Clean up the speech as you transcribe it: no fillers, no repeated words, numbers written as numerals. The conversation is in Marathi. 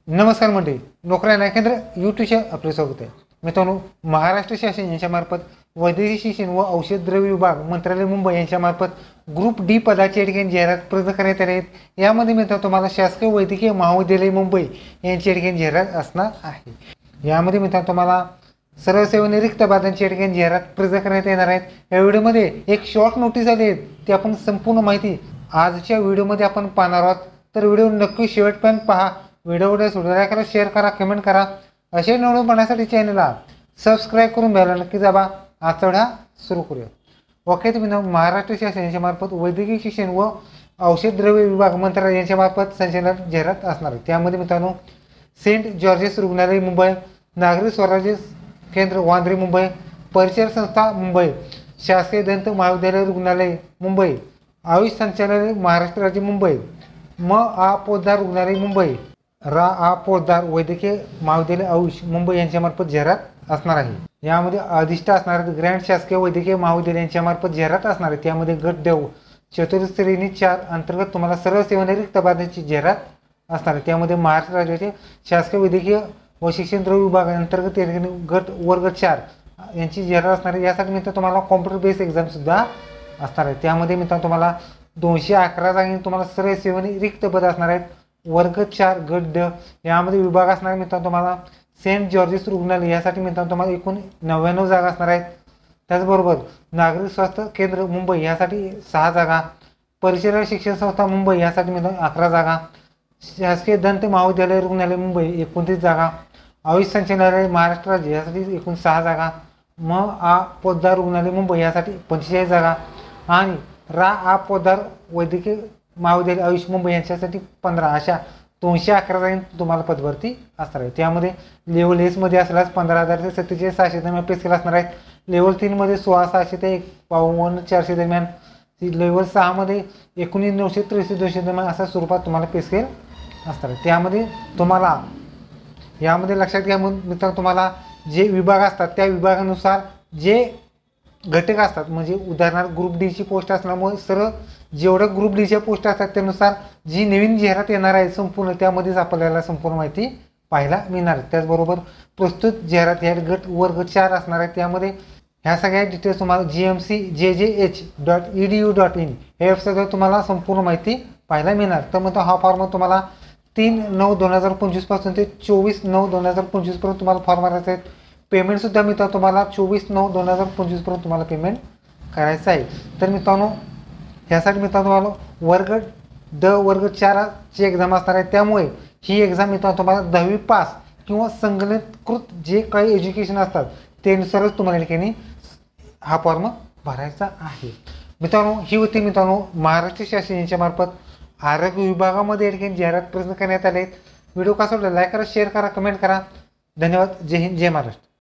नमस्कार मंडळी, नोकऱ्या न्याय केंद्र यूट्यूबच्या आपले स्वागत आहे. मित्रांनो, महाराष्ट्र शासन यांच्यामार्फत वैद्यकीय शिक्षण व औषध द्रव्य विभाग मंत्रालय मुंबई यांच्यामार्फत ग्रुप डी पदाची या ठिकाणी जाहिरात प्रसिद्ध करण्यात आली आहेत. यामध्ये मित्रांनो तुम्हाला शासकीय वैद्यकीय महाविद्यालय मुंबई यांची या ठिकाणी जाहिरात असणार आहे. यामध्ये मित्रांनो तुम्हाला सर्व सेवा रिक्त पदांची या ठिकाणी जाहिरात प्रसिद्ध करण्यात येणार आहेत. या व्हिडिओमध्ये एक शॉर्ट नोटीस आली आहे, ती आपण संपूर्ण माहिती आजच्या व्हिडिओमध्ये आपण पाहणार आहोत. तर व्हिडिओ नक्की शेवटपर्यंत पहा. व्हिडिओ सोडून करा, शेअर करा, कमेंट करा. असे नवीन बनण्यासाठी चॅनलला सबस्क्राईब करून बेल नक्की दाबा. आजचा व्हिडिओ सुरू करूया. ओके, तुम्ही महाराष्ट्र शासन यांच्यामार्फत वैद्यकीय शिक्षण व औषध द्रव्य विभाग मंत्रालय यांच्यामार्फत संचालक जाहिरात असणार आहे. त्यामध्ये मित्रांनो सेंट जॉर्जेस रुग्णालय मुंबई, नागरी स्वराज्य केंद्र वांद्रे मुंबई, परिचर संस्था मुंबई, शासकीय दंत महाविद्यालय रुग्णालय मुंबई, आयुष संचालनालय महाराष्ट्र राज्य मुंबई, आ पोद्दार रुग्णालय मुंबई, पोद्दार वैद्यकीय महाविद्यालय आयुष मुंबई यांच्यामार्फत जाहिरात असणार आहे. यामध्ये अधिष्ठ असणार ग्रँड शासकीय वैद्यकीय महाविद्यालय यांच्यामार्फत जाहिरात असणार आहे. त्यामध्ये गट देव चतुर्श्रेणी 4 अंतर्गत तुम्हाला सर्व सेवा रिक्त पदांची जाहिरात असणार आहे. त्यामध्ये महाराष्ट्र राज्याचे शासकीय वैद्यकीय व शिक्षण द्रव्य विभाग अंतर्गत गट वर्ग 4 यांची जाहिरात असणार आहे. यासाठी मित्रांनो तुम्हाला कॉम्प्युटर बेस्ड एक्झाम सुद्धा असणार आहे. त्यामध्ये मित्रांनो तुम्हाला 211 जागी तुम्हाला सर्व सेवा रिक्त पद असणार आहेत. वर्ग 4 गट ड यामध्ये विभाग असणार आहे. मित्रांनो तुम्हाला सेंट जॉर्जेस रुग्णालय यासाठी मित्रांनो तुम्हाला एकूण 99 जागा असणार आहेत. त्याचबरोबर नागरिक स्वास्थ्य केंद्र मुंबई यासाठी 6 जागा, परिचर शिक्षण संस्था मुंबई यासाठी मित्रांनो 11 जागा, शासकीय दंत महाविद्यालय रुग्णालय मुंबई 29 जागा, आयुष संचालनालय महाराष्ट्र राज्य यासाठी एकूण 6 जागा, आ पोद्दार रुग्णालय मुंबई यासाठी 45 जागा आणि पोद्दार वैद्यकीय महाविद्यालय आयुष मुंबई यांच्यासाठी 15 अशा 211 जागी तुम्हाला पदभरती असणार आहे. त्यामध्ये लेवल एसमध्ये असल्यास 15,000 ते 47,600 दरम्यान पे स्केल असणार आहेत. लेवल 3मध्ये 16,600 ते 52,400 दरम्यान, लेवल 6मध्ये 19,963 दरम्यान अशा स्वरूपात तुम्हाला पे स्केल असणार आहे. त्यामध्ये तुम्हाला यामध्ये लक्षात घ्या मित्रांनो, तुम्हाला जे विभाग असतात त्या विभागानुसार जे घटक असतात, म्हणजे उदाहरणार्थ ग्रुप डीची पोस्ट असल्यामुळे सर्व जेवढं ग्रुप डीच्या पोस्ट असतात त्यानुसार जी नवीन जाहिरात येणार आहे संपूर्ण त्यामध्येच आपल्याला संपूर्ण माहिती पाहायला मिळणार आहे. त्याचबरोबर प्रस्तुत जाहिरात ह्या गट वर्ग 4 असणार आहे. त्यामध्ये ह्या सगळ्या डिटेल्स तुम्हाला gmcjjh.edu.in हे वेबसाईटवर तुम्हाला संपूर्ण माहिती पाहायला मिळणार. तर मग हा फॉर्म तुम्हाला 3/9/2025 पासून ते 24/9/2025 पर्यंत तुम्हाला फॉर्म भरायचा आहे. पेमेंटसुद्धा मित्रांनो तुम्हाला 24/9/2025 पर्यंत तुम्हाला पेमेंट करायचं आहे. तर मित्रांनो ह्यासाठी मित्रांनो तुम्हाला वर्ग 4 ची एक्झाम असणार आहे. त्यामुळे ही एक्झाम मित्रांनो तुम्हाला 10वी पास किंवा संगणकीकृत जे काही एज्युकेशन असतात त्यानुसारच तुम्हाला या ठिकाणी हा फॉर्म भरायचा आहे. मित्रांनो ही होती मित्रांनो महाराष्ट्र शासन यांच्यामार्फत आरोग्य विभागामध्ये या ठिकाणी जाहिरात प्रसिद्ध करण्यात आले आहेत. व्हिडिओ कसा वाटला लाईक करा, शेअर करा, कमेंट करा. धन्यवाद. जय हिंद, जय महाराष्ट्र.